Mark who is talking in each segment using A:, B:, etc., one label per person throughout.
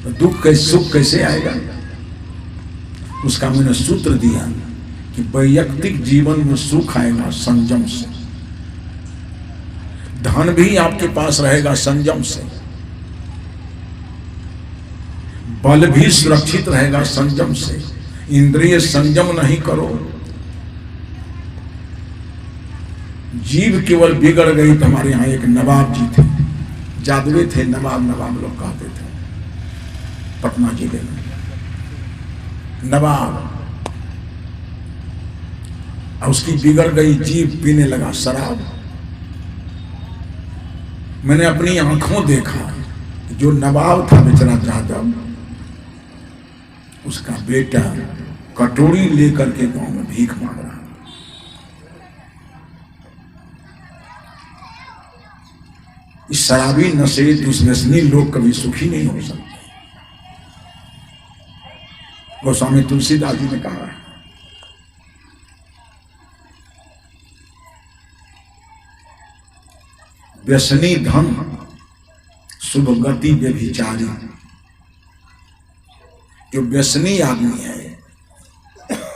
A: तो दुख कैसे सुख कैसे आएगा? उसका मैंने सूत्र दिया कि वैयक्तिक जीवन में सुख आएगा संयम से, धन भी आपके पास रहेगा संयम से, बल भी सुरक्षित रहेगा संयम से। इंद्रिय संयम नहीं करो, जीव केवल बिगड़ गई। तो हमारे यहाँ एक नवाब जी थे, जादुई थे, नवाब लोग कहते थे, पटना जिले में नवाब। और उसकी बिगड़ गई जीव, पीने लगा शराब। मैंने अपनी आंखों देखा जो नवाब था बेचारा जादव, उसका बेटा कटोरी लेकर के गांव में भीख मांग रहा। इस शराबी नशे दुष्व्यसनी लोग कभी सुखी नहीं हो सकते। गोस्वामी तुलसीदास जी ने कहा है, व्यसनी धन शुभ गति व्यभिचारी। जो व्यसनी आदमी है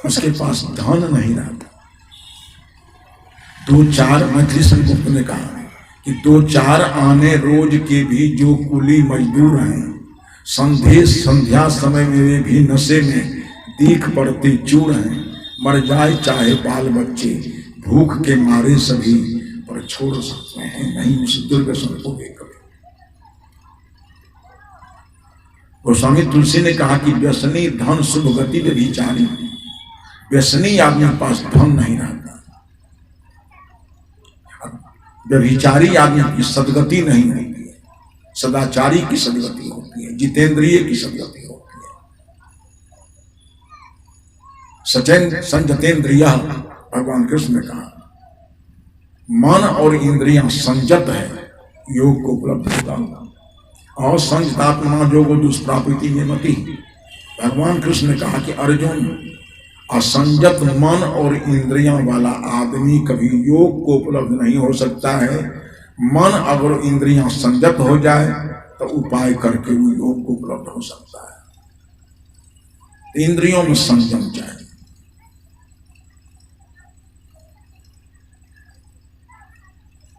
A: उसके पास धन नहीं रहता। दो चार मैथिली संत ने कहा कि दो चार आने रोज के भी जो कुली मजदूर हैं, संध्या समय में वे भी नशे में दीख पड़ते चूर हैं। मर जाए चाहे बाल बच्चे, भूख के मारे सभी, पर छोड़ सकते हैं नहीं उस दुर्व्यसन को कभी। गोस्वामी तुलसी ने कहा कि व्यसनी धन शुभ गति व्यभिचारी। व्यसनी आदमी के पास धन नहीं रहता, व्यभिचारी आदमी की सदगति नहीं होती है, सदाचारी की सदगति होती है, जितेंद्रिय की सदगति होती है। सचेन संजतेंद्रिय, भगवान कृष्ण ने कहा मन और इंद्रियां संजत है, योग को उपलब्ध होगा। और संजतात्मा जोगो दुष्प्राप्ति में मति। भगवान कृष्ण ने कहा कि अर्जुन, असंजत मन और इंद्रियां वाला आदमी कभी योग को उपलब्ध नहीं हो सकता है। मन अगर इंद्रियां संजत हो जाए तो उपाय करके वो योग को उपलब्ध हो सकता है। इंद्रियों में संयम चाहिए।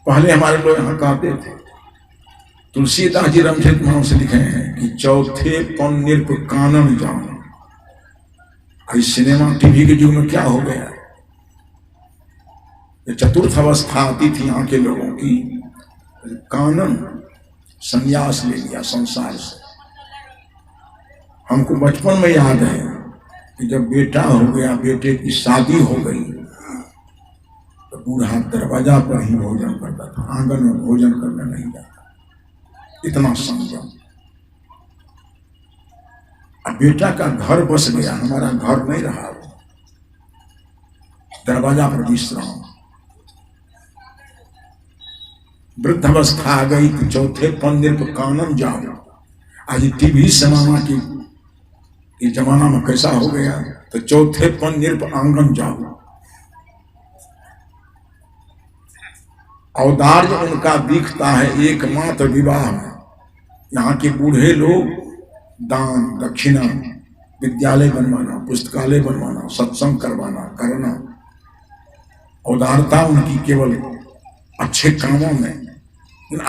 A: पहले हमारे लोग यहां कहते थे, तुलसीदास जी रामचरित मानस से लिखे हैं कि चौथे पन निर्प कानन जाओ। इस सिनेमा टीवी के युग में क्या हो गया, ये चतुर्थ अवस्था आती थी यहाँ के लोगों की, कानन संन्यास ले लिया संसार से। हमको बचपन में याद है कि जब बेटा हो गया, बेटे की शादी हो गई, तो बूढ़ा दरवाजा पर ही भोजन करता था, आंगन में भोजन करने नहीं जाता। इतना संयम। अब बेटा का घर बस गया, हमारा घर नहीं रहा, दरवाजा पर विश्राम। वृद्धावस्था आ गई तो चौथे पंदिर पर कानन जाओ। आज टीवी जमाना की जमाना में कैसा हो गया, तो चौथे पंदिर पर आंगन जाओ। औदार्य उनका दिखता है एकमात्र विवाह में। यहाँ के बूढ़े लोग दान दक्षिणा, विद्यालय बनवाना, पुस्तकालय बनवाना, सत्संग करना, औदारता उनकी केवल अच्छे कामों में।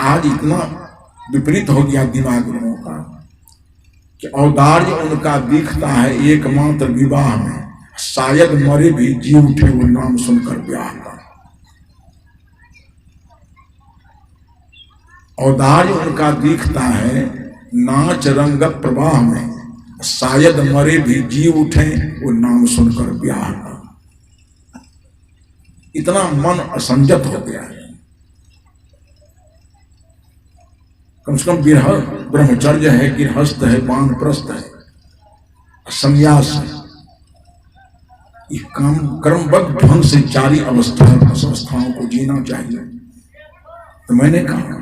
A: आज इतना विपरीत हो गया दिमाग लोगों का कि औदार्य उनका दिखता है एकमात्र विवाह में। शायद मरे भी जी उठे वो नाम सुनकर ब्याह का। औदार्य उनका दिखता है नाच रंगत प्रवाह में, शायद मरे भी जी उठे वो नाम सुनकर ब्याह का। इतना मन असंजत हो गया है। कम से कम विरह ब्रह्मचर्य है, गृहस्थ है, वानप्रस्थ है, संन्यास है। ये कर्मबद्ध ढंग से 4 अवस्थाओं को जीना चाहिए। तो मैंने कहा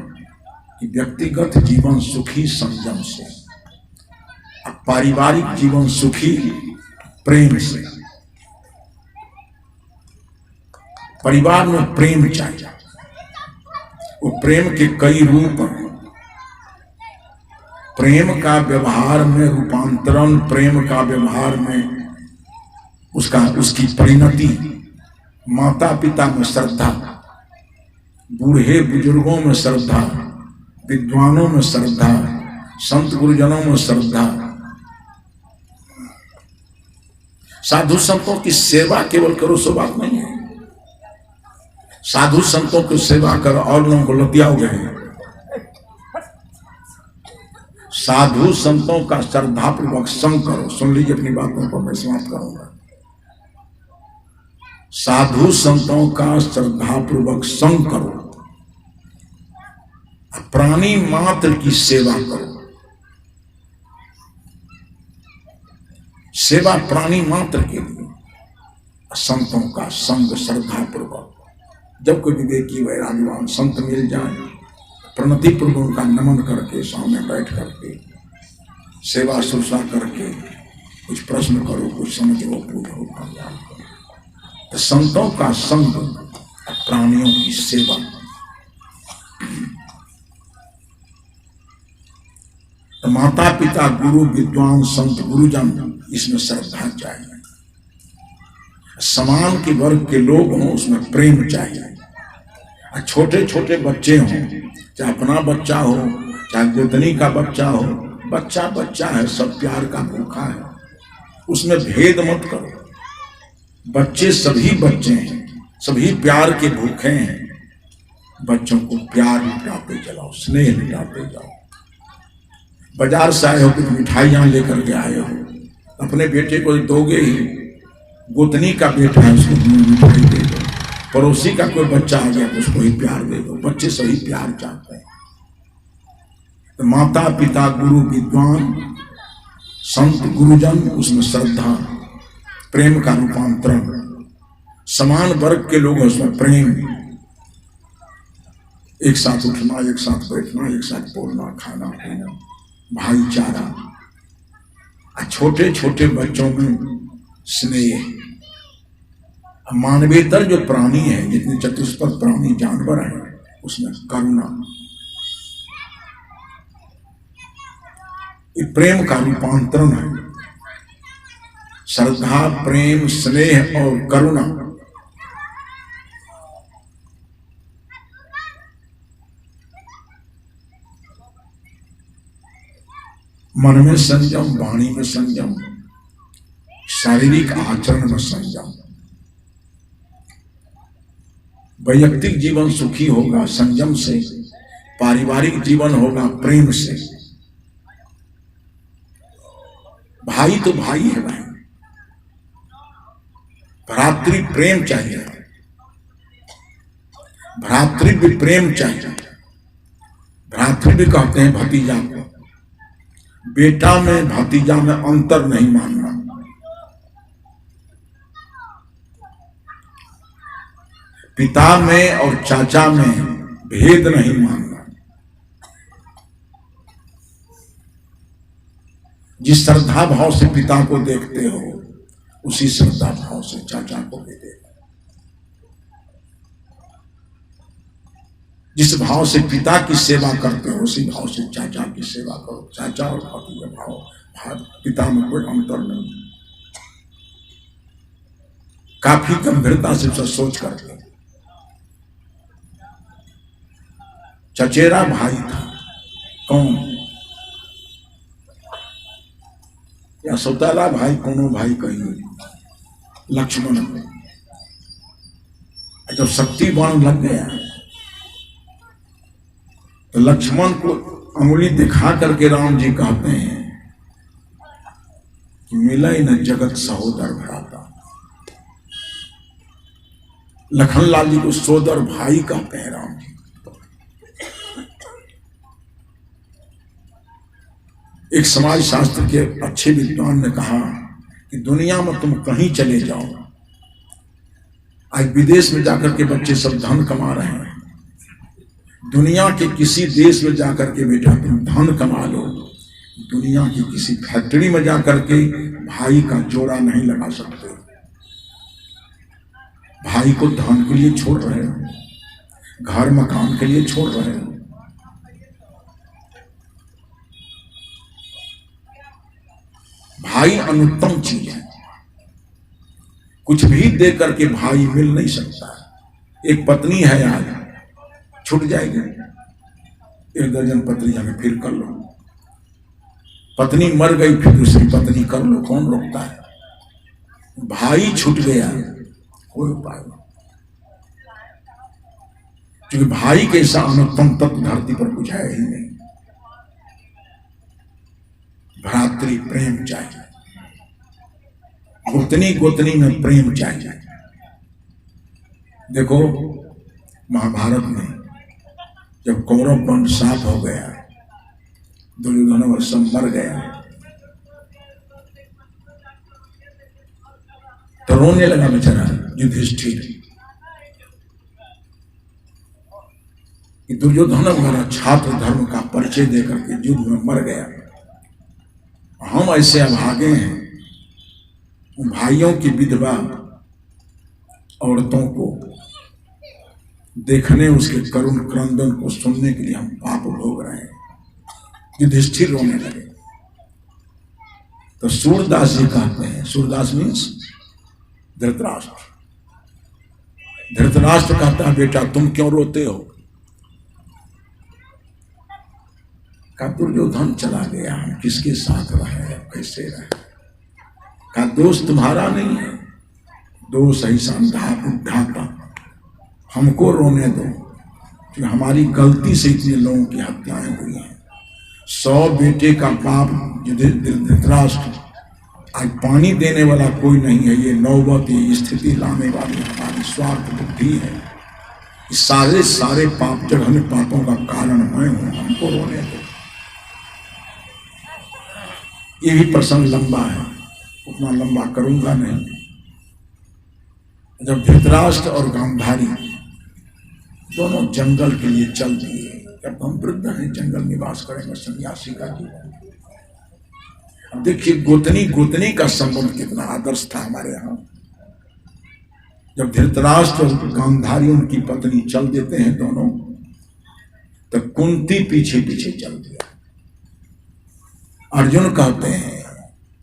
A: कि व्यक्तिगत जीवन सुखी संयम से, पारिवारिक जीवन सुखी प्रेम से। परिवार में प्रेम चाहिए। वो प्रेम के कई रूप हैं। प्रेम का व्यवहार में रूपांतरण, प्रेम का व्यवहार में उसकी परिणति, माता पिता में श्रद्धा, बूढ़े बुजुर्गों में श्रद्धा, विद्वानों में श्रद्धा, संत गुरुजनों में श्रद्धा। साधु संतों की सेवा केवल करो सो बात नहीं है। साधु संतों की सेवा करो और लोगों को लतियाओगे। साधु संतों का श्रद्धापूर्वक संग करो। सुन लीजिए अपनी बातों को मैं समाप्त करूंगा। साधु संतों का श्रद्धापूर्वक संग करो, प्राणी मात्र की सेवा करो। सेवा प्राणी मात्र के लिए, संतों का संग श्रद्धापूर्वक। जब कोई विवेकी वैराग्यवान संत मिल जाए, प्रणति पूर्वक उनका नमन करके सामने बैठ करके सेवा शुश्रूषा करके कुछ प्रश्न करो, कुछ समझो, पूछो, ज्ञान करो। तो संतों का संग, प्राणियों की सेवा। तो माता पिता, गुरु, विद्वान, संत, गुरुजन, इसमें श्रद्धा चाहिए। समान के वर्ग के लोग हों, उसमें प्रेम चाहिए। छोटे छोटे बच्चे हों, चाहे अपना बच्चा हो, चाहे गोतनी का बच्चा हो, बच्चा बच्चा है, सब प्यार का भूखा है, उसमें भेद मत करो। बच्चे सभी बच्चे हैं, सभी प्यार के भूखे हैं। बच्चों को प्यार लुटाते चलाओ, स्नेह लुटाते जाओ। बाजार से आए हो, कुछ मिठाइयां लेकर के आए हो, अपने बेटे को दोगे ही। गोतनी का बेटा है, उसको मिठाई दे दो। पड़ोसी का कोई बच्चा आ गया तो उसको ही प्यार दे दो। बच्चे सही प्यार चाहते हैं। तो माता पिता, गुरु, विद्वान, संत, गुरुजन, उसमें श्रद्धा, प्रेम का रूपांतरण। समान वर्ग के लोग उसमें प्रेम, एक साथ उठना, एक साथ बैठना, एक साथ बोलना, खाना पीना, भाईचारा। छोटे छोटे बच्चों में स्नेह। मानवेतर जो प्राणी है, जितने चतुष्पद प्राणी जानवर हैं, उसमें करुणा। ये प्रेम का रूपांतरण है। श्रद्धा, प्रेम, स्नेह और करुणा। मन में संयम, वाणी में संयम, शारीरिक आचरण में संयम। वैयक्तिक जीवन सुखी होगा संयम से, पारिवारिक जीवन होगा प्रेम से। भाई तो भाई है भाई, भ्रातृ प्रेम चाहिए, भ्रातृ प्रेम चाहिए। भ्रातृ भी कहते हैं भतीजा को। बेटा में भतीजा में अंतर नहीं मानना। पिता में और चाचा में भेद नहीं मानना। जिस श्रद्धा भाव से पिता को देखते हो, उसी श्रद्धा भाव से चाचा को भी देखो। जिस भाव से पिता की सेवा करते हो, उसी भाव से चाचा की सेवा करो। चाचा और भतीजा भाव, पिता में कोई अंतर नहीं। काफी गंभीरता से सोच करके। चचेरा भाई था कौन, या सौतेला भाई, कोनो भाई कहिए, लक्ष्मण को। जब शक्ति बाण लग गया तो लक्ष्मण को अंगुली दिखा करके राम जी कहते हैं कि मिला ही न जगत सहोदर भ्राता। लखनलाल जी को सोदर भाई कहते हैं राम जी। एक समाज शास्त्र के अच्छे विद्वान ने कहा कि दुनिया में तुम कहीं चले जाओ, आज विदेश में जाकर के बच्चे सब धन कमा रहे हैं। दुनिया के किसी देश में जाकर के बेटा तुम धन कमा लो, दुनिया की किसी फैक्ट्री में जाकर के भाई का जोड़ा नहीं लगा सकते। भाई को धन के लिए छोड़ रहे हो, घर मकान के लिए छोड़ रहे हो। भाई अनुत्तम चीज है, कुछ भी दे करके भाई मिल नहीं सकता। एक पत्नी है आज, छूट जाएगी, 1 दर्जन पत्नी जाके फिर कर लो। पत्नी मर गई, फिर दूसरी पत्नी कर लो, कौन रोकता है? भाई छूट गया, कोई उपाय नहीं, क्योंकि भाई के ऐसा अनुत्तम तत्व धरती पर कुछ है ही नहीं। भ्रातृ प्रेम चाहिए, गोतनी गोतनी में प्रेम चाहिए। देखो महाभारत में जब कौरव वंश साफ हो गया, दुर्योधन और सब मर गया, तो रोने लगा बेचारा युधिष्ठिर कि दुर्योधन हमारा छात्र धर्म का परिचय देकर के युद्ध में मर गया, हम ऐसे अभागे हैं। भाइयों की विधवा औरतों को देखने, उसके करुण क्रंदन को सुनने के लिए हम पाप भोग रहे हैं। युधिष्ठिर रोने लगे। तो सूरदास जी कहते हैं, सूरदास मीन्स धृतराष्ट्र। धृतराष्ट्र कहता है बेटा तुम क्यों रोते हो? का दुर्योधन चला गया, हम किसके साथ रहे, कैसे रहे? का दोष तुम्हारा नहीं है, दोष ऐसा बुढ़ा का, हमको रोने दो कि हमारी गलती से इतने लोगों की हत्याएं हुई हैं। 100 बेटे का बाप धृतराष्ट्र, आज पानी देने वाला कोई नहीं है। ये नौबत, ये स्थिति लाने वाली हमारी स्वार्थ बुद्धि है। सारे पाप जघन्य पापों का कारण मैं हूं, हमको रोने दो। ये भी प्रसंग लंबा है, उतना लंबा करूंगा नहीं। जब धृतराष्ट्र और गांधारी दोनों जंगल के लिए चल दिए, जब हम वृद्ध हैं जंगल निवास करेंगे, सन्यासी का जीवन। अब देखिए गोतनी का संबंध कितना आदर्श था हमारे यहाँ। जब धृतराष्ट्र और गांधारी उनकी पत्नी चल देते हैं दोनों, तो कुंती पीछे पीछे चल दिया। अर्जुन कहते हैं,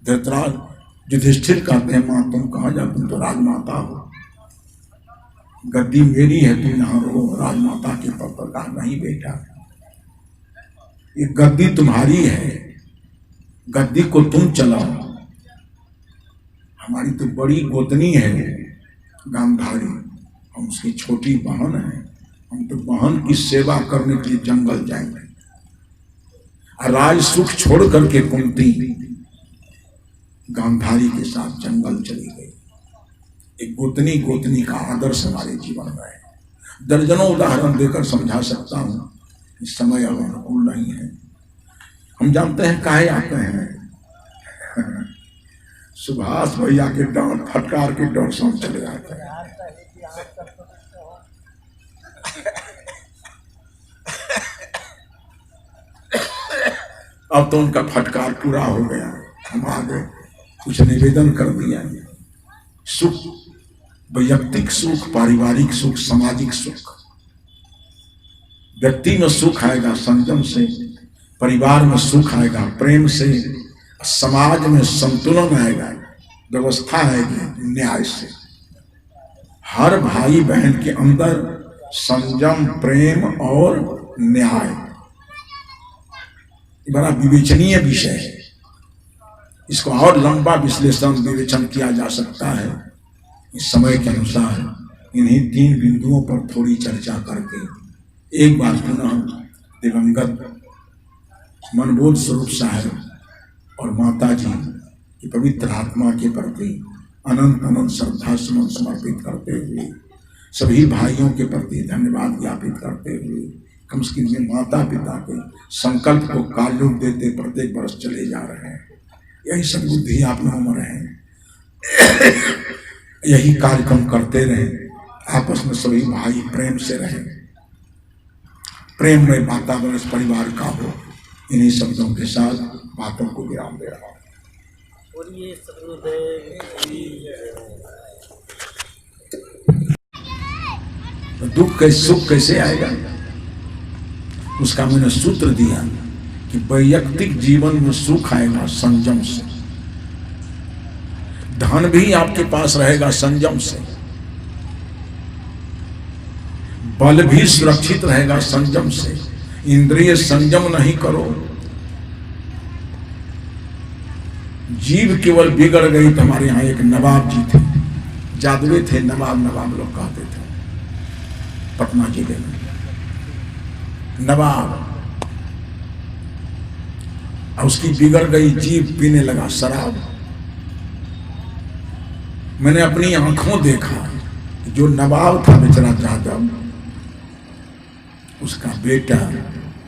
A: धृतराष्ट्र युधिष्ठिर कहते हैं मां तुम कहां जा, तुम तो राजमाता हो, गद्दी मेरी है, तुम यहां रहो। राजमाता के पद पर कहा नहीं बेटा, ये गद्दी तुम्हारी है, गद्दी को तुम चलाओ। हमारी तो बड़ी गोतनी है गांधारी, हम उसकी छोटी बहन है, हम तो बहन की सेवा करने के लिए जंगल जाएंगे। राज सुख छोड़ करके कुंती गांधारी के साथ जंगल चली गई। एक गोतनी का आदर्श हमारे जीवन में है। दर्जनों उदाहरण देकर समझा सकता हूं, इस समय अब अनुकूल नहीं है। हम जानते हैं काहे आते हैं, सुभाष भैया के डांट फटकार के डर से चले जाते हैं। अब तो उनका फटकार पूरा हो गया, हम आगे कुछ निवेदन कर दिया। सुख, वैयक्तिक सुख, पारिवारिक सुख, सामाजिक सुख। व्यक्ति में सुख आएगा संयम से, परिवार में सुख आएगा प्रेम से, समाज में संतुलन आएगा, व्यवस्था आएगी न्याय से। हर भाई बहन के अंदर संयम, प्रेम और न्याय बड़ा विवेचनीय विषय है। इसको और लंबा विश्लेषण विवेचन किया जा सकता है। इस समय के अनुसार इन्हीं 3 बिंदुओं पर थोड़ी चर्चा करके एक बार पुनः दिवंगत मनबोध स्वरूप साहब और माता जी की पवित्र आत्मा के प्रति अनंत अनंत श्रद्धा सुमन समर्पित करते हुए, सभी भाइयों के प्रति धन्यवाद ज्ञापित करते हुए, कम से कम माता पिता के संकल्प को कालरूप देते प्रत्येक वर्ष चले जा रहे हैं। यही सद्बुद्धि आप लोगों में रहे, यही कार्यक्रम करते रहे, आपस में सभी भाई प्रेम से रहे, प्रेम में वातावरण परिवार का हो। इन्हीं शब्दों के साथ बातों को विराम दे रहा हूं। तो दुख कैसे सुख कैसे आएगा, उसका मैंने सूत्र दिया कि वैयक्तिक जीवन में सुख आएगा संयम से, धन भी आपके पास रहेगा संयम से, बल भी सुरक्षित रहेगा संयम से। इंद्रिय संयम नहीं करो, जीव केवल बिगड़ गई। तो हमारे यहाँ एक नवाब जी थे, जादवे थे, नवाब लोग कहते थे, पटना जिले में नवाब। उसकी बिगड़ गई जीव, पीने लगा शराब। मैंने अपनी आंखों देखा जो नवाब था बेचारा जादव, उसका बेटा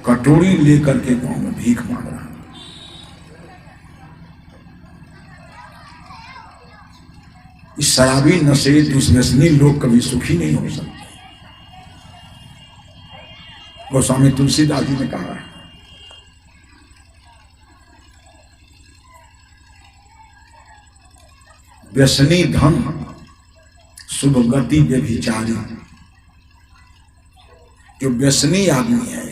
A: कटोरी लेकर के गांव में भीख मांग रहा। इस शराबी नशे दुष्व्यसनी लोग कभी सुखी नहीं हो सकते। गोस्वामी तुलसीदास जी ने कहा है, व्यसनी धन शुभ गति व्यभिचारी। जो व्यसनी आदमी है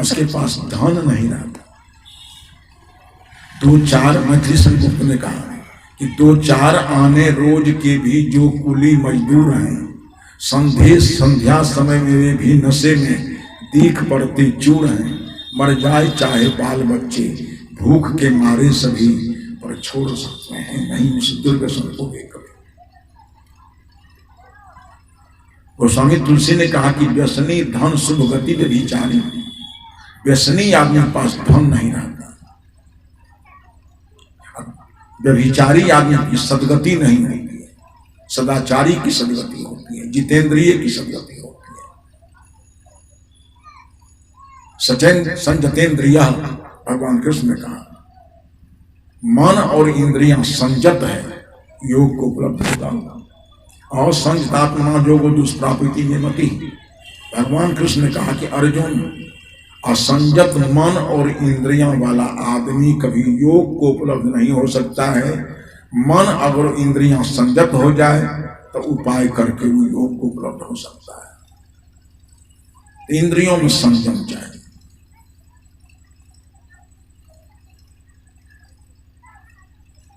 A: उसके पास धन नहीं रहता। दो चार, मैथिली संगुप्त ने कहा कि दो चार आने रोज के भी जो कुली मजदूर हैं, संध्या समय में वे भी नशे में दीख पड़ते चूर हैं। मर जाए चाहे बाल बच्चे, भूख के मारे सभी, पर छोड़ सकते हैं नहीं उस दुर्व्यसन को कभी। गोस्वामी तुलसी ने कहा कि व्यसनी धन शुभ गति व्यभिचारी। व्यसनी आदमी के पास धन नहीं रहता। व्यभिचारी आदमी की सदगति नहीं होती है, सदाचारी की सदगति होती है, जितेंद्रिय की सदगति होती है। सचेन संजतेंद्रिय, भगवान कृष्ण ने कहा मन और इंद्रियां संजत है, योग को उपलब्ध होगा। और संजतात्मा जोगो दुष्प्राप्ति में मति। भगवान कृष्ण ने कहा कि अर्जुन, असंजत मन और इंद्रियां वाला आदमी कभी योग को उपलब्ध नहीं हो सकता है। मन अगर इंद्रियां संजत हो जाए तो उपाय करके वो योग को उपलब्ध हो सकता है। इंद्रियों में संयम चाहिए।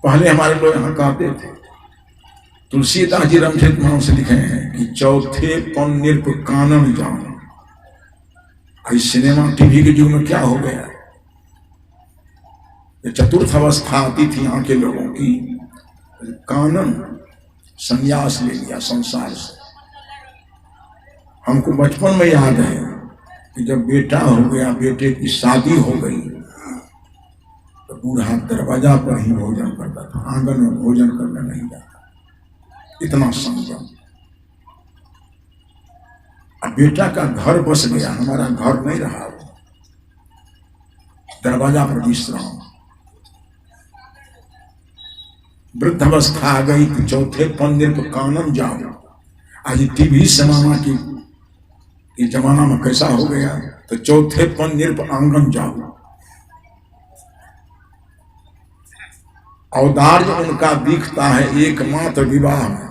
A: पहले हमारे लोग यहां कहते थे, तुलसीदास जी रामचरित मानस से लिखे हैं कि चौथे पन निरप कानन जान। इस सिनेमा टीवी के युग में क्या हो गया, ये चतुर्थ अवस्था आती थी यहाँ के लोगों की, कानन संन्यास ले लिया संसार से। हमको बचपन में याद है कि जब बेटा हो गया, बेटे की शादी हो गई, तो बूढ़ा दरवाजा पर ही भोजन करता था, आंगन में भोजन करने नहीं जाता। इतना संयम। अब बेटा का घर बस गया, हमारा घर नहीं रहा, दरवाजा पर विश्राम। वृद्ध अवस्था आ गई तो चौथे पंदिर पर कानन जाओ। आज टीवी जमाना की जमाना में कैसा हो गया, तो चौथे पंदिर पर आंगन जाओ। औदार्य उनका दिखता है एकमात्र विवाह में।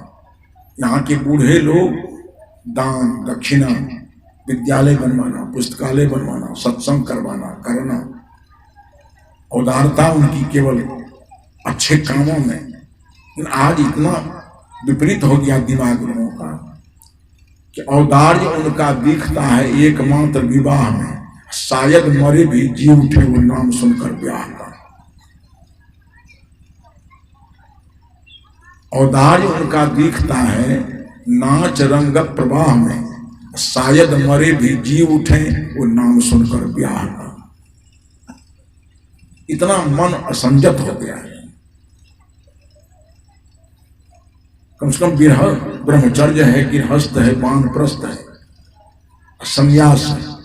A: यहाँ के बूढ़े लोग दान दक्षिणा, विद्यालय बनवाना, पुस्तकालय बनवाना, सत्संग करवाना, करना, औदारता उनकी केवल अच्छे कामों में। आज इतना विपरीत हो गया दिमाग लोगों का कि औदार्य उनका दिखता है एकमात्र विवाह में। शायद मरे भी जी उठे वो नाम सुनकर ब्याह का। औदार्य उनका दिखता है नाच रंग प्रवाह में, शायद मरे भी जी उठे वो नाम सुनकर ब्याह का। इतना मन असंजत हो गया है। कम से कम विरह ब्रह्मचर्य है, गृहस्थ है, वानप्रस्थ है, संन्यास है।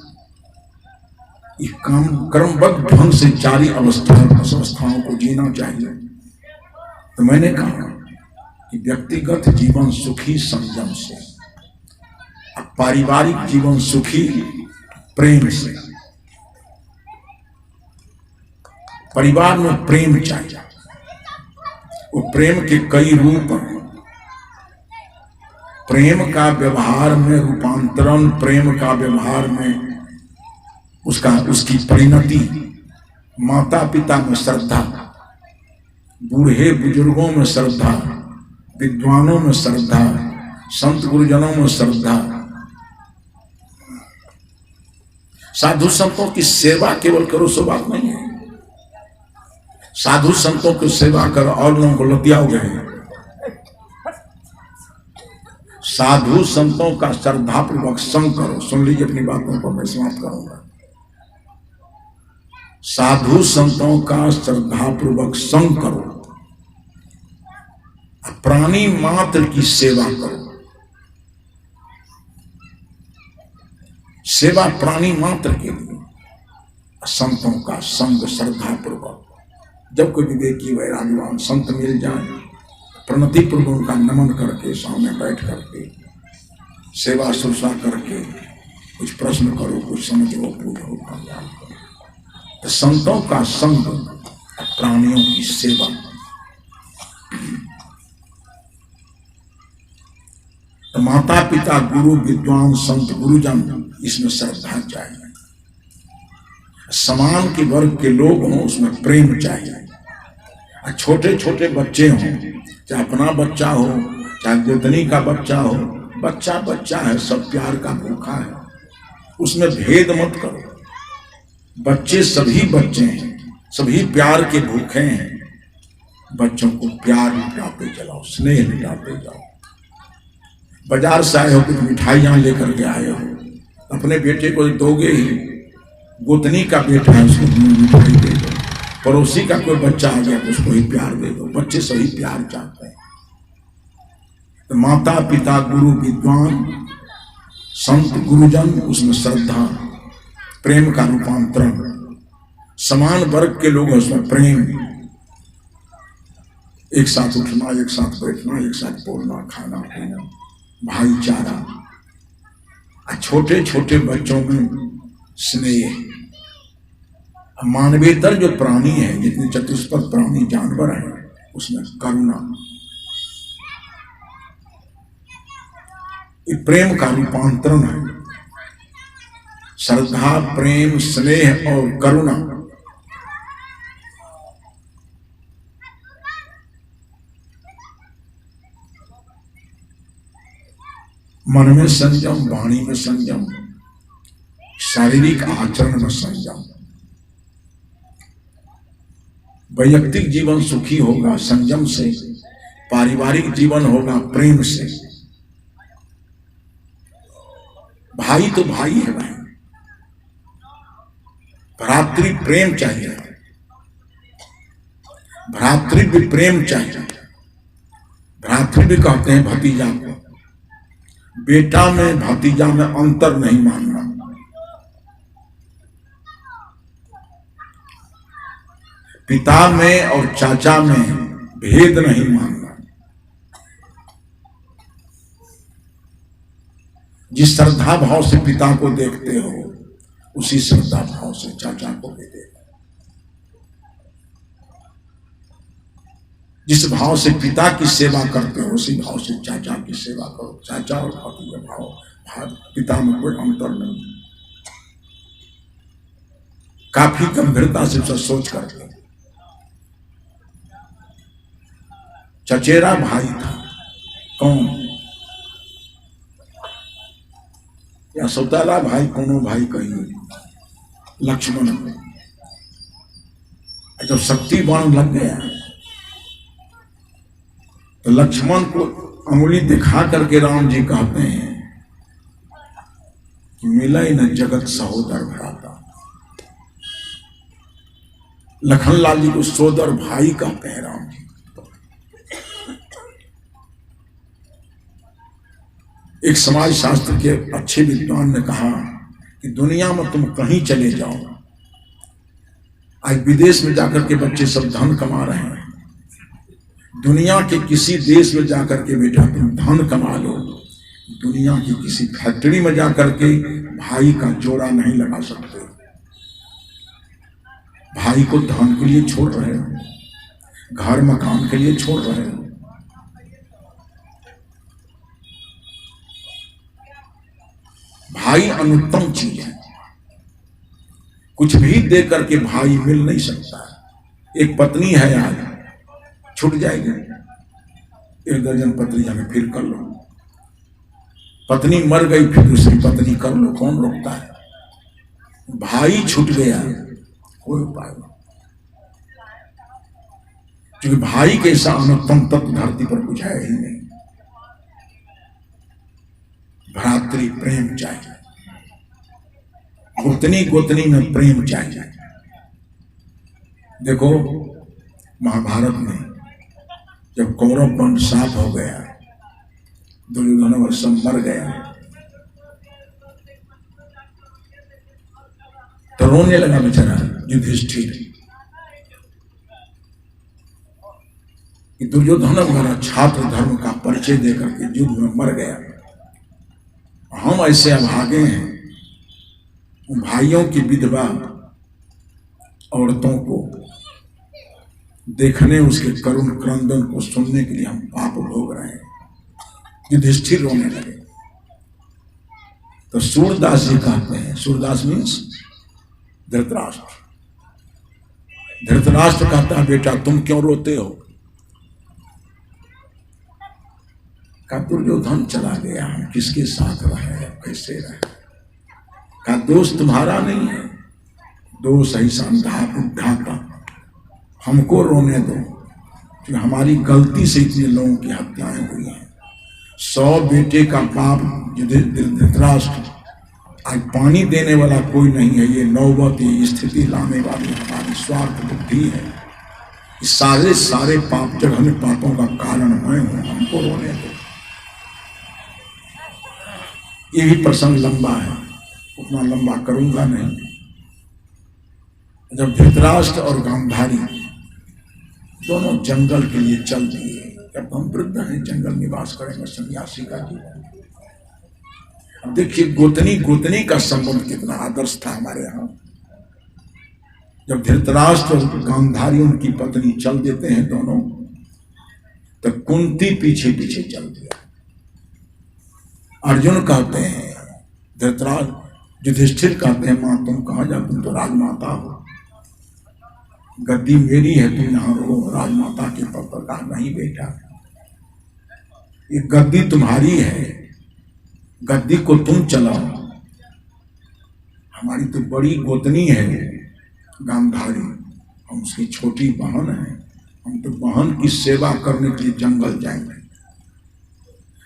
A: कर्मबद्ध ढंग से चारी अवस्थाओं को जीना चाहिए। तो मैंने कहा कि व्यक्तिगत जीवन सुखी संयम से, पारिवारिक जीवन सुखी प्रेम से। परिवार में प्रेम चाहिए। वो प्रेम के कई रूप हैं। प्रेम का व्यवहार में रूपांतरण, प्रेम का व्यवहार में उसकी परिणति, माता पिता में श्रद्धा, बूढ़े बुजुर्गों में श्रद्धा, विद्वानों में श्रद्धा, संत गुरुजनों में श्रद्धा। साधु संतों की सेवा केवल करो सो बात नहीं है। साधु संतों की सेवा करो और लोगों को लतियाओ गए। साधु संतों का श्रद्धापूर्वक संग करो। सुन लीजिए अपनी बातों को मैं समाप्त करूंगा। साधु संतों का श्रद्धापूर्वक संग करो, प्राणी मात्र की सेवा करो। सेवा प्राणी मात्र के लिए, संतों का संग श्रद्धापूर्वक। जब कोई विवेकी वैराग्यवान संत मिल जाए, प्रणति पूर्वक उनका नमन करके सामने बैठ करके सेवा शुश्रूषा करके कुछ प्रश्न करो, कुछ समझो, पूछो, कल्याण करो। तो संतों का संग, प्राणियों की सेवा। तो माता पिता गुरु विद्वान संत गुरुजन, इसमें श्रद्धा चाहिए। समान के वर्ग के लोग हों, उसमें प्रेम चाहिए। छोटे छोटे बच्चे हों, चाहे अपना बच्चा हो चाहे गोतनी का बच्चा हो, बच्चा बच्चा है, सब प्यार का भूखा है, उसमें भेद मत करो। बच्चे सभी बच्चे हैं, सभी प्यार के भूखे हैं। बच्चों को प्यार लुटाते चलाओ, स्नेह लुटाते जाओ। बाजार से आए हो, कुछ मिठाइयां लेकर के आए हो, अपने बेटे को दोगे ही। गोतनी का बेटा है, उसको मिठाई दे दो। पड़ोसी का कोई बच्चा आ गया तो उसको ही प्यार दे दो। बच्चे सही प्यार चाहते हैं। तो माता पिता गुरु विद्वान संत गुरुजन, उसमें श्रद्धा, प्रेम का रूपांतरण। समान वर्ग के लोग, उसमें प्रेम, एक साथ उठना, एक साथ बैठना, एक साथ बोलना, खाना पीना, भाईचारा। छोटे छोटे बच्चों में स्नेह। मानवेतर जो प्राणी है, जितने चतुष्पद प्राणी जानवर हैं, उसमें करुणा। ये प्रेम का रूपांतरण है। श्रद्धा, प्रेम, स्नेह और करुणा। मन में संयम, वाणी में संयम, शारीरिक आचरण में संयम। वैयक्तिक जीवन सुखी होगा संयम से, पारिवारिक जीवन होगा प्रेम से। भाई तो भाई है भाई, भ्रातृ प्रेम चाहिए, भ्रातृ प्रेम चाहिए। भ्रातृ भी कहते हैं भतीजा को। बेटा में भतीजा में अंतर नहीं मानना। पिता में और चाचा में भेद नहीं मानना। जिस श्रद्धा भाव से पिता को देखते हो, उसी श्रद्धा भाव से चाचा को भी देखो। जिस भाव से पिता की सेवा करते हो, उसी भाव से चाचा की सेवा करो। चाचा और भतीजा भाव, पिता में कोई अंतर नहीं। काफी गंभीरता से सब सोच करके। चचेरा भाई था, कौन? या सौतेला भाई, कोनो भाई कहिए, लक्ष्मण। जब शक्ति बाण लग गया तो लक्ष्मण को अंगुली दिखा करके राम जी कहते हैं कि मिला ही न जगत सहोदर भ्राता। लखनलाल जी को सोदर भाई कहते हैं राम जी। एक समाज शास्त्र के अच्छे विद्वान ने कहा कि दुनिया में तुम कहीं चले जाओ, आज विदेश में जाकर के बच्चे सब धन कमा रहे हैं। दुनिया के किसी देश में जाकर के बेटा तुम धन कमा लो, दुनिया की किसी फैक्ट्री में जाकर के भाई का जोड़ा नहीं लगा सकते। भाई को धन के लिए छोड़ रहे हो, घर मकान के लिए छोड़ रहे हो। भाई अनुत्तम चीज है, कुछ भी दे करके भाई मिल नहीं सकता। एक पत्नी है आज, छूट जाएगी। 1 दर्जन पत्नी जाके फिर कर लो। पत्नी मर गई फिर दूसरी पत्नी कर लो, कौन रोकता है? भाई छूट गया, कोई उपाय नहीं, क्योंकि भाई के ऐसा अनुत्तम तत्व धरती पर कुछ है ही नहीं। भ्रातृ प्रेम चाहिए, गोतनी गोतनी में प्रेम चाहिए। देखो महाभारत में जब कौरव वंश साफ हो गया, दुर्योधन और सब मर गया, तो रोने लगा बेचारा युधिष्ठिर कि दुर्योधन हमारा छात्र धर्म का परिचय देकर के युद्ध में मर गया, हम ऐसे अभागे हैं। भाइयों की विधवा औरतों को देखने, उसके करुण क्रंदन को सुनने के लिए हम पाप भोग रहे हैं। युधिष्ठिर रोने लगे। तो सूरदास जी कहते हैं, सूरदास मीन्स धृतराष्ट्र। धृतराष्ट्र कहता है बेटा तुम क्यों रोते हो? का दुर्योधन चला गया, हम किसके साथ रहे, कैसे रहे? का दोष तुम्हारा नहीं है, दोष ऐसा अंधा बुढ़ा का। हमको रोने दो कि हमारी गलती से इतने लोगों की हत्याएं हुई हैं। 100 बेटे का बाप धृतराष्ट्र, आज पानी देने वाला कोई नहीं है। ये नौबती स्थिति लाने वाली हमारी स्वार्थ बुद्धि है। सारे पाप जघन्य पापों का कारण मैं हूं, हमको रोने दो। ये भी प्रसंग लंबा है, उतना लंबा करूंगा नहीं। जब धृतराष्ट्र और गांधारी दोनों जंगल के लिए चल दिए, जब हम वृद्ध हैं जंगल निवास करेंगे, सन्यासी का जीवन। अब देखिए गोतनी गोतनी का संबंध कितना आदर्श था हमारे यहाँ। जब धृतराष्ट्र और गांधारी उनकी पत्नी चल देते हैं दोनों, तो कुंती पीछे पीछे चल दिया। अर्जुन कहते हैं, धृतराष्ट्र युधिष्ठिर कहते हैं मां तुम कहां जा, तुम तो राजमाता हो, गद्दी मेरी है, तुम यहां रहो। राजमाता के पद पर कहा नहीं बेटा, ये गद्दी तुम्हारी है, गद्दी को तुम चलाओ। हमारी तो बड़ी गोतनी है गांधारी, हम उसकी छोटी बहन है, हम तो बहन की सेवा करने के लिए जंगल जाएंगे।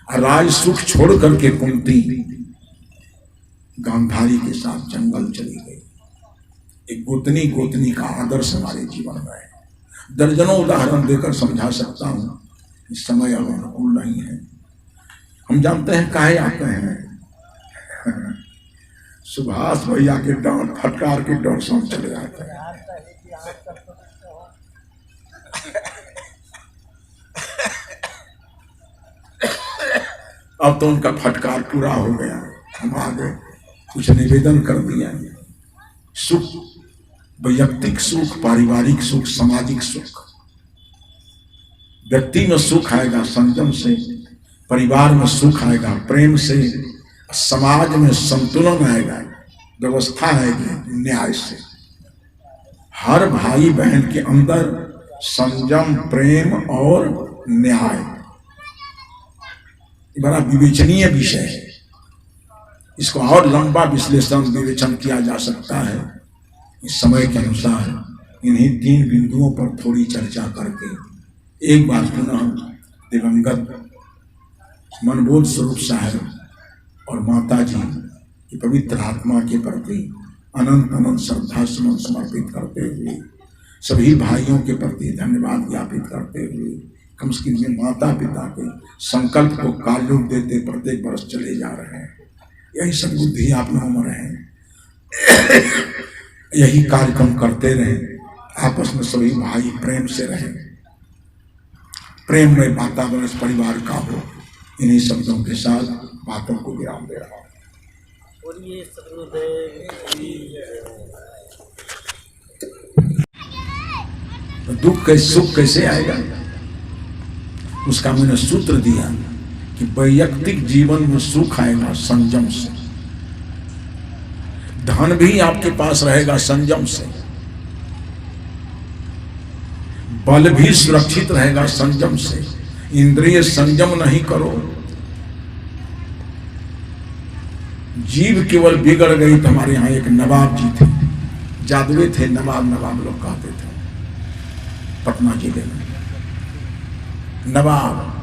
A: राज सुख छोड़ करके कुंती गांधारी के साथ जंगल चली गई। एक गोतनी गोतनी का आदर्श हमारे जीवन में है। दर्जनों उदाहरण देकर समझा सकता हूं, इस समय अब अनुकूल नहीं है। हम जानते हैं काहे आते हैं, सुभाष भैया के डांट फटकार के डर से चले जाते हैं। अब तो उनका फटकार पूरा हो गया, हम आगे कुछ निवेदन कर दिया। सुख, वैयक्तिक सुख, पारिवारिक सुख, सामाजिक सुख। व्यक्ति में सुख आएगा संयम से, परिवार में सुख आएगा प्रेम से, समाज में संतुलन आएगा, व्यवस्था आएगी न्याय से। हर भाई बहन के अंदर संयम, प्रेम और न्याय बड़ा विवेचनीय विषय है। इसको और लंबा विश्लेषण विवेचन किया जा सकता है। इस समय के अनुसार इन्हीं 3 बिंदुओं पर थोड़ी चर्चा करके एक बार पुनः दिवंगत मनबोध स्वरूप साहब और माता जी की पवित्र आत्मा के प्रति अनंत अनंत श्रद्धा सुमन समर्पित करते हुए, सभी भाइयों के प्रति धन्यवाद ज्ञापित करते हुए, कम से कम माता पिता के संकल्प को कालरूप देते प्रत्येक वर्ष चले जा रहे हैं। यही सद्बुद्धि आप लोगों में रहे, यही कार्यक्रम करते रहे, आपस में सभी भाई प्रेम से रहे, प्रेम में वातावरण इस परिवार का हो। इन्हीं शब्दों के साथ बातों को विराम दे रहा हूँ। तो दुख के सुख कैसे आएगा, उसका मैंने सूत्र दिया कि वैयक्तिक जीवन में सुख आएगा संयम से, धन भी आपके पास रहेगा संयम से, बल भी सुरक्षित रहेगा संयम से। इंद्रिय संयम नहीं करो, जीव केवल बिगड़ गई। तो हमारे यहाँ एक नवाब जी थे, जादुए थे, नवाब लोग कहते थे, पटना जिले में नवाब।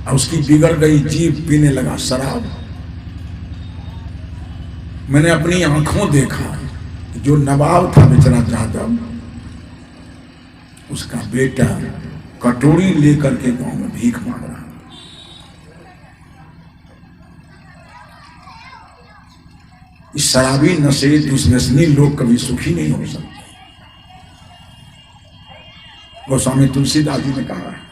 A: और उसकी बिगड़ गई जीव, पीने लगा शराब। मैंने अपनी आंखों देखा जो नवाब था बेचारा जादव, उसका बेटा कटोरी लेकर के गांव में भीख मांग रहा। इस शराबी नशे दुष्व्यसनी लोग कभी सुखी नहीं हो सकते। गोस्वामी तुलसीदास जी ने कहा है,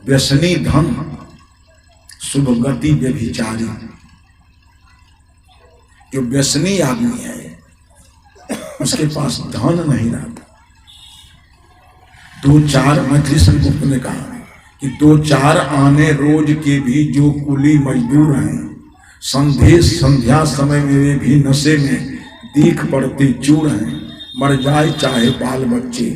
A: व्यसनी धन शुभ गति व्यभिचारी। जो व्यसनी आदमी है उसके पास धन नहीं रहता। दो चार, मैथिली संगुप्त ने कहा कि दो चार आने रोज के भी जो कुली मजदूर हैं, संध्या समय में वे भी नशे में दीख पड़ते चूर हैं। मर जाए चाहे बाल बच्चे,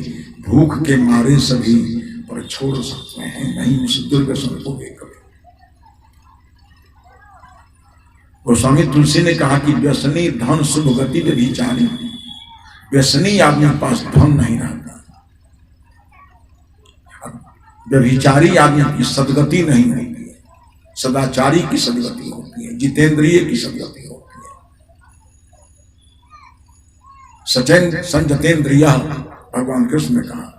A: भूख के मारे सभी, पर छोड़ सकते हैं नहीं उस दुर्व्यसन को लेकर। गोस्वामी तुलसी ने कहा कि व्यसनी धन शुभ गति व्यभिचारी। व्यसनी आदमी के पास धन नहीं रहता। व्यभिचारी आदमी की सदगति नहीं होती है, सदाचारी की सदगति होती है, जितेंद्रिय की सदगति होती है। सचेन संजतेंद्रिय, भगवान कृष्ण ने कहा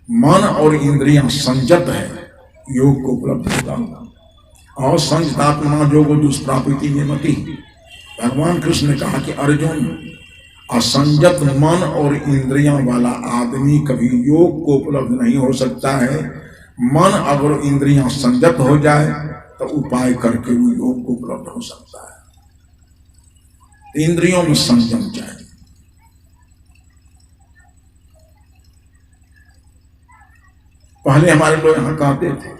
A: मन और इंद्रियां संजत है, योग को उपलब्ध होगा। और संजतात्मा जोगो दुष्प्राप्ति में मति। भगवान कृष्ण ने कहा कि अर्जुन, असंजत मन और इंद्रियां वाला आदमी कभी योग को उपलब्ध नहीं हो सकता है। मन अगर इंद्रियां संजत हो जाए तो उपाय करके वो योग को उपलब्ध हो सकता है। इंद्रियों में संयम चाहिए। पहले हमारे लोग यहां कहते थे,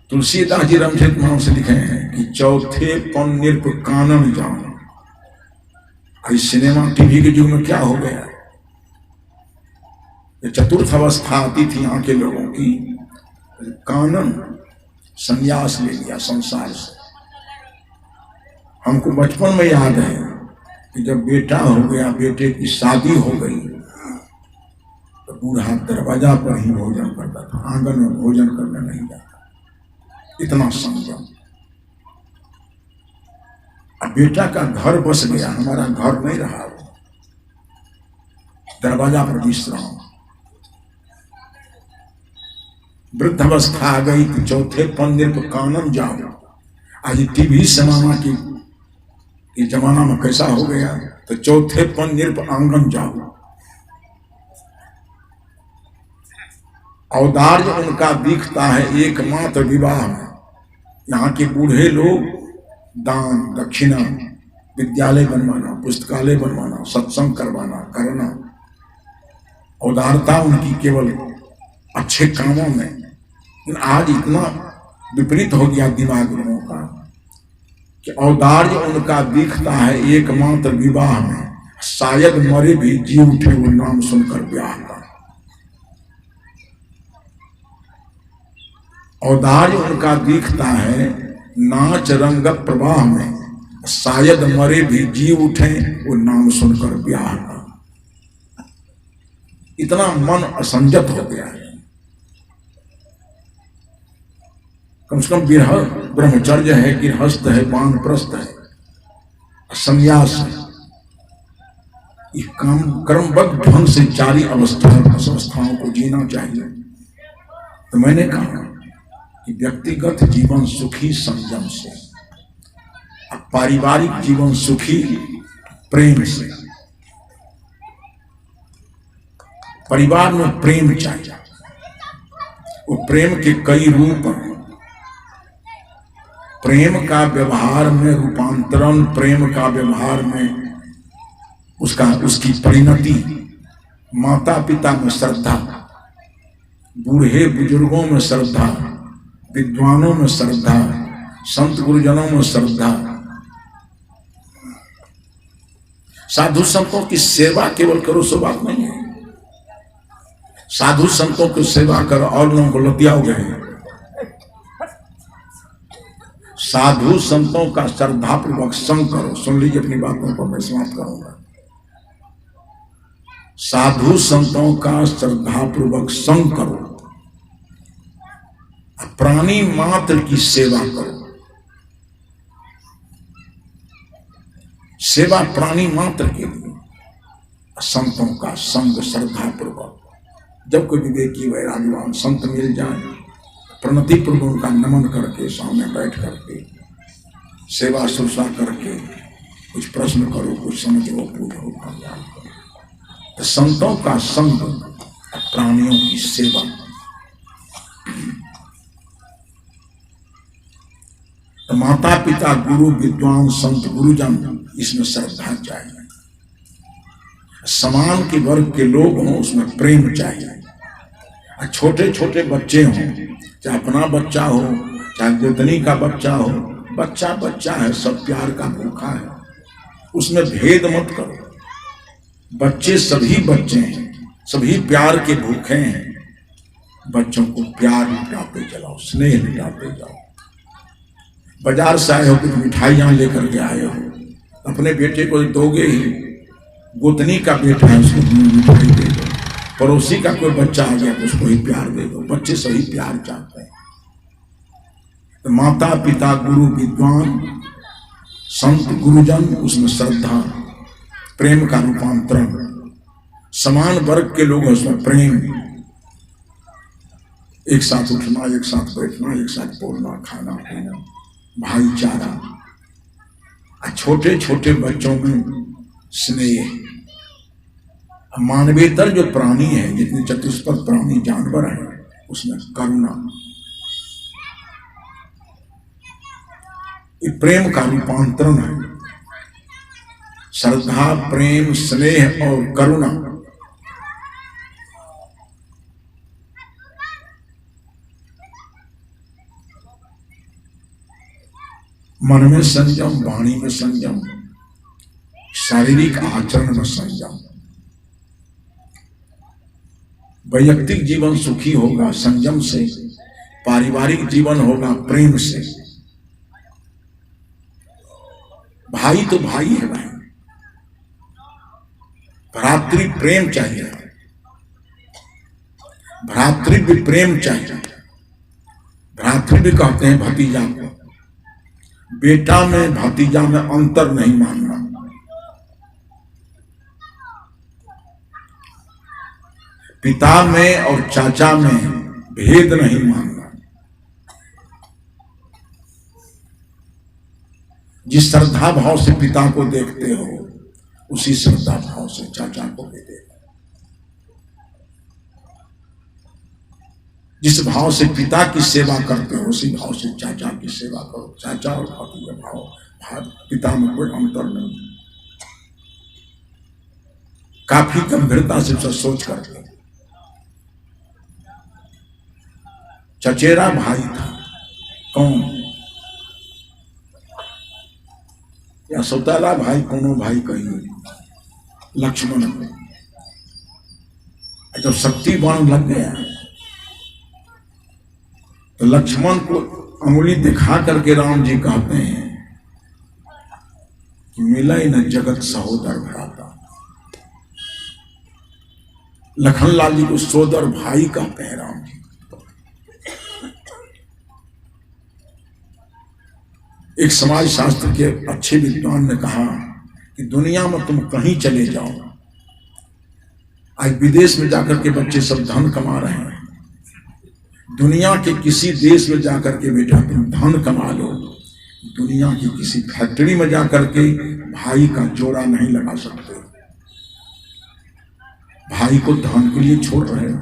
A: तुलसीदास जी रामचरित मानस से लिखे हैं कि चौथे पन निरप कानन जान। इस सिनेमा टीवी के युग में क्या हो गया, ये चतुर्थ अवस्था आती थी यहाँ के लोगों की, कानन संन्यास ले लिया संसार से। हमको बचपन में याद है कि जब बेटा हो गया, बेटे की शादी हो गई, तो बूढ़ा दरवाजा पर ही भोजन करता था, आंगन में भोजन करने नहीं जाता। इतना संयम। अब बेटा का घर बस गया, हमारा घर नहीं रहा, दरवाजा पर विश्राम। वृद्ध अवस्था आ गई तो चौथे पंदिर पर कानन जाओ। आज टीवी जमाना की जमाना में कैसा हो गया, तो चौथे पंदिर पर आंगन जाओ। औदार्य उनका दिखता है एकमात्र विवाह में। यहाँ के बूढ़े लोग दान दक्षिणा, विद्यालय बनवाना, पुस्तकालय बनवाना, सत्संग करवाना, करना, औदारता उनकी केवल अच्छे कामों में। आज इतना विपरीत हो गया दिमाग लोगों का कि औदार्य उनका दिखता है एकमात्र विवाह में। शायद मरे भी जी उठे वो नाम सुनकर ब्याह का। औदार्य उनका दिखता है नाच रंगत प्रवाह में, शायद मरे भी जी उठे वो नाम सुनकर ब्याह का। इतना मन असंजत हो गया है। कम से कम ब्रह्मचर्य है, गृहस्थ है, वानप्रस्थ है, संन्यास है, कर्मबद्ध ढंग से 4 अवस्थाओं को जीना चाहिए। तो मैंने कहा कि व्यक्तिगत जीवन सुखी संयम से, पारिवारिक जीवन सुखी प्रेम से। परिवार में प्रेम चाहिए। वो प्रेम के कई रूप हैं। प्रेम का व्यवहार में रूपांतरण, प्रेम का व्यवहार में उसकी परिणति, माता पिता में श्रद्धा, बूढ़े बुजुर्गों में श्रद्धा, विद्वानों में श्रद्धा, संत गुरुजनों में श्रद्धा, साधु संतों की सेवा केवल करो सो बात नहीं है। साधु संतों की सेवा करो और लोगों को लतियाओगे। साधु संतों का श्रद्धापूर्वक संग करो। सुन लीजिए, अपनी बातों को मैं समाप्त करूंगा। साधु संतों का श्रद्धापूर्वक संग करो, प्राणी मात्र की सेवा करो। सेवा प्राणी मात्र के लिए, संतों का संग श्रद्धापूर्वक। जब कोई विवेकी वैराग्यवान संत मिल जाए, प्रणति पूर्वक उनका नमन करके सामने बैठ करके सेवा शुश्रूषा करके कुछ प्रश्न करो, कुछ समझो, पूछो, ज्ञान करो। तो संतों का संग, प्राणियों की सेवा। तो माता पिता, गुरु, विद्वान, संत, गुरुजन, इसमें श्रद्धा चाहिए। समान के वर्ग के लोग हों, उसमें प्रेम चाहिए। छोटे छोटे बच्चे हों, चाहे अपना बच्चा हो, चाहे गोतनी का बच्चा हो, बच्चा बच्चा है, सब प्यार का भूखा है, उसमें भेद मत करो। बच्चे सभी बच्चे हैं, सभी प्यार के भूखे हैं। बच्चों को प्यार लुटाते चलाओ, स्नेह लुटाते जाओ। बाजार से आए हो, कुछ मिठाइयाँ लेकर के आए हो, अपने बेटे को दोगे ही। गोतनी का बेटा है, उसको मिठाई दे दो। पड़ोसी का कोई बच्चा आ गया तो उसको ही प्यार दे दो। बच्चे सही प्यार चाहते हैं। तो माता पिता, गुरु, विद्वान, संत, गुरुजन, उसमें श्रद्धा, प्रेम का रूपांतरण। समान वर्ग के लोग उसमें प्रेम, एक साथ उठना, एक साथ बैठना, एक साथ बोलना, खाना पीना, भाईचारा। छोटे छोटे बच्चों में स्नेह। मानवेतर जो प्राणी है, जितने चतुष्पद प्राणी जानवर हैं, उसमें करुणा। ये प्रेम का रूपांतरण है। श्रद्धा, प्रेम, स्नेह और करुणा। मन में संयम, वाणी में संयम, शारीरिक आचरण में संयम। वैयक्तिक जीवन सुखी होगा संयम से, पारिवारिक जीवन होगा प्रेम से। भाई तो भाई है भाई, भ्रातृ प्रेम चाहिए, भ्रातृ प्रेम चाहिए। भ्रातृ भी कहते हैं भतीजा को। बेटा में भतीजा में अंतर नहीं मानना। पिता में और चाचा में भेद नहीं मानना। जिस श्रद्धा भाव से पिता को देखते हो, उसी श्रद्धा भाव से चाचा को भी देखो। जिस भाव से पिता की सेवा करते हो, उसी भाव से चाचा की सेवा करो। चाचा और भतीजा भाव, पिता में कोई अंतर नहीं। काफी गंभीरता से सब सोच करके। चचेरा भाई था, कौन? या सौतेला भाई, कोनो भाई कहिए, लक्ष्मण को। जब शक्ति बाण लग गया तो लक्ष्मण को अंगुली दिखा करके राम जी कहते हैं कि मिला ही न जगत सहोदर भ्राता। लखनलाल जी को सोदर भाई कहते हैं राम जी। एक समाज शास्त्र के अच्छे विद्वान ने कहा कि दुनिया में तुम कहीं चले जाओ, आज विदेश में जाकर के बच्चे सब धन कमा रहे हैं। दुनिया के किसी देश में जाकर के बेटा तुम धन कमा लो, दुनिया की किसी फैक्ट्री में जाकर के भाई का जोड़ा नहीं लगा सकते। भाई को धन के लिए छोड़ रहे हो,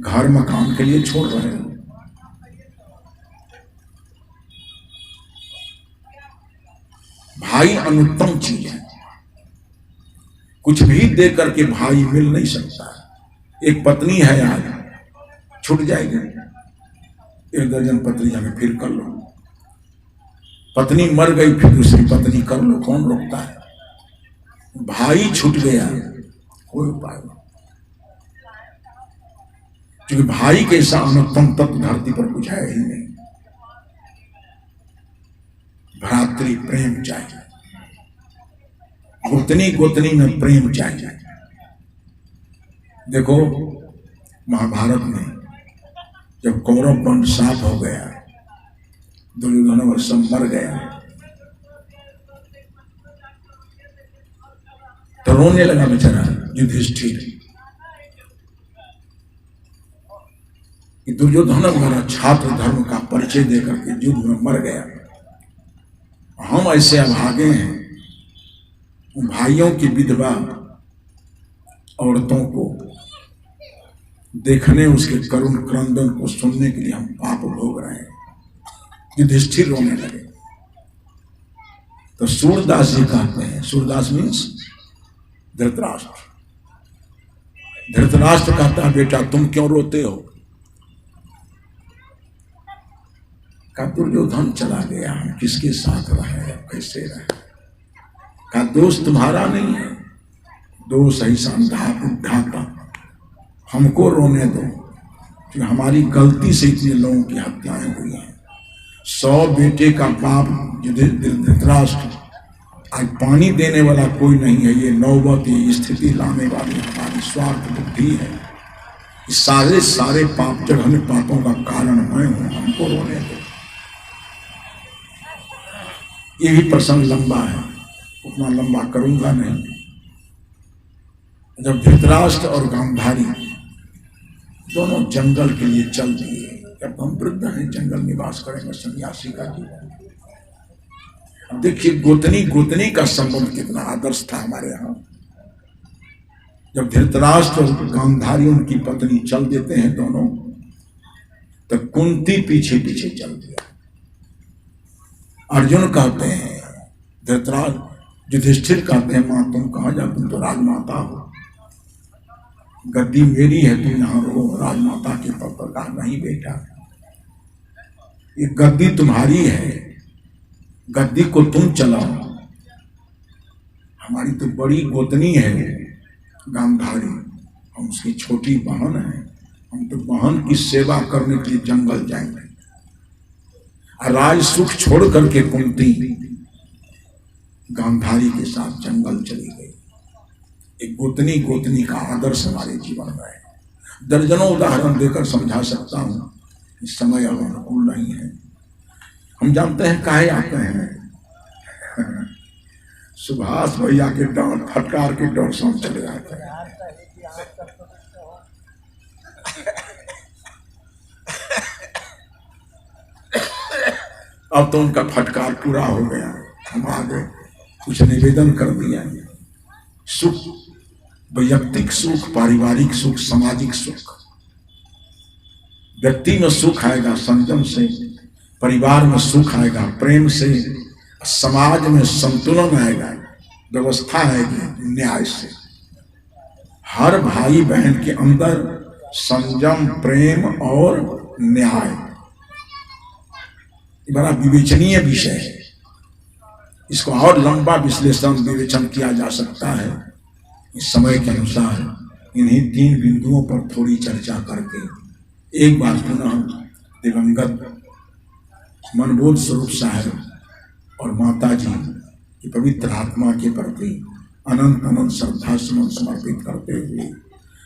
A: घर मकान के लिए छोड़ रहे हो। भाई अनुत्तम चीज है, कुछ भी दे करके भाई मिल नहीं सकता। एक पत्नी है, आज छूट जाएगी, 1 दर्जन पत्नी जाके फिर कर लो। पत्नी मर गई, फिर दूसरी पत्नी कर लो, कौन रोकता है? भाई छूट गया, कोई उपाय नहीं, क्योंकि भाई के ऐसा अनुत्तम तत्व धरती पर कुछ है ही नहीं। भ्रातृ प्रेम चाहिए, गोतनी गोतनी में प्रेम चाहिए। देखो महाभारत में जब कौरव पंड साफ हो गया, दुर्योधन और सब मर गया, तो रोने लगा बेचारा युधिष्ठिर कि दुर्योधन हमारा छात्र धर्म का परिचय देकर के युद्ध में मर गया, हम ऐसे अभागे हैं, भाइयों की विधवा औरतों को देखने, उसके करुण क्रंदन को सुनने के लिए हम पाप भोग रहे हैं। युधिष्ठिर रोने लगे। तो सूरदास जी कहते हैं, सूरदास मीन्स धृतराष्ट्र। धृतराष्ट्र कहता है बेटा तुम क्यों रोते हो? का दुर्योधन चला गया, हम किसके साथ रहे, कैसे रहे? का दोष तुम्हारा नहीं है, दोष ऐसा अंधा बुढ़ा का, हमको रोने दो कि हमारी गलती से इतने लोगों की हत्याएं हुई हैं। 100 बेटे का बाप धृतराष्ट्र, आज पानी देने वाला कोई नहीं है। ये नौबत, ये स्थिति लाने वाली हमारी स्वार्थ बुद्धि है। सारे पाप जघन्य पापों का कारण मैं हूं, हमको रोने दो। ये भी प्रसंग लंबा है, उतना लंबा करूंगा नहीं। जब धृतराष्ट्र और गांधारी दोनों जंगल के लिए चल दिए, जब हम वृद्ध हैं जंगल निवास करेंगे, सन्यासी का जीवन। अब देखिए गोतनी गोतनी का संबंध कितना आदर्श था हमारे यहाँ। जब धृतराष्ट्र और गांधारी उनकी पत्नी चल देते हैं दोनों, तो कुंती पीछे पीछे चल दिया। अर्जुन कहते हैं, धृतराष्ट्र युधिष्ठिर कहते हैं मां तुम कहां जा, तुम तो राजमाता हो, गद्दी मेरी है, तुम यहां रहो। राजमाता के पद पर कहा नहीं बेटा, ये गद्दी तुम्हारी है, गद्दी को तुम चलाओ। हमारी तो बड़ी गोतनी है गांधारी, हम उसकी छोटी बहन है, हम तो बहन की सेवा करने के लिए जंगल जाएंगे। राज सुख छोड़ करके कुंती गांधारी के साथ जंगल चली गई। एक गोतनी गोतनी का आदर्श हमारे जीवन में है। दर्जनों उदाहरण देकर समझा सकता हूं, इस समय अब अनुकूल नहीं है। हम जानते हैं काहे आते हैं, सुभाष भैया के डांट फटकार के डर से हम चले जाते हैं। अब तो उनका फटकार पूरा हो गया, हम आगे कुछ निवेदन कर दिया। सुख, वैयक्तिक सुख, पारिवारिक सुख, सामाजिक सुख। व्यक्ति में सुख आएगा संयम से, परिवार में सुख आएगा प्रेम से, समाज में संतुलन आएगा, व्यवस्था आएगी न्याय से। हर भाई बहन के अंदर संयम, प्रेम और न्याय बड़ा विवेचनीय विषय है। इसको और लंबा विश्लेषण विवेचन किया जा सकता है। इस समय के अनुसार इन्हीं 3 बिंदुओं पर थोड़ी चर्चा करके एक बार पुनः दिवंगत मनबोध स्वरूप साहब और माता जी की पवित्र आत्मा के प्रति अनंत अनंत श्रद्धा सुमन समर्पित करते हुए,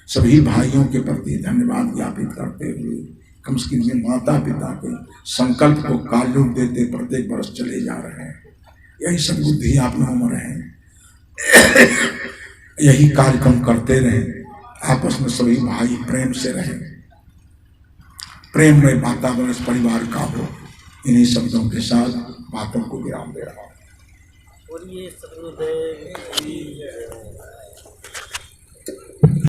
A: सभी भाइयों के प्रति धन्यवाद ज्ञापित करते हुए, कम से कम माता पिता के संकल्प को कालरूप देते प्रत्येक वर्ष चले जा रहे हैं। यही सद्बुद्धि आप लोगों में रहे, यही कार्यक्रम करते रहे, आपस में सभी भाई प्रेम से रहे, प्रेम में वातावरण परिवार का हो। इन्हीं शब्दों के साथ बातों को विराम दे रहा हूँ।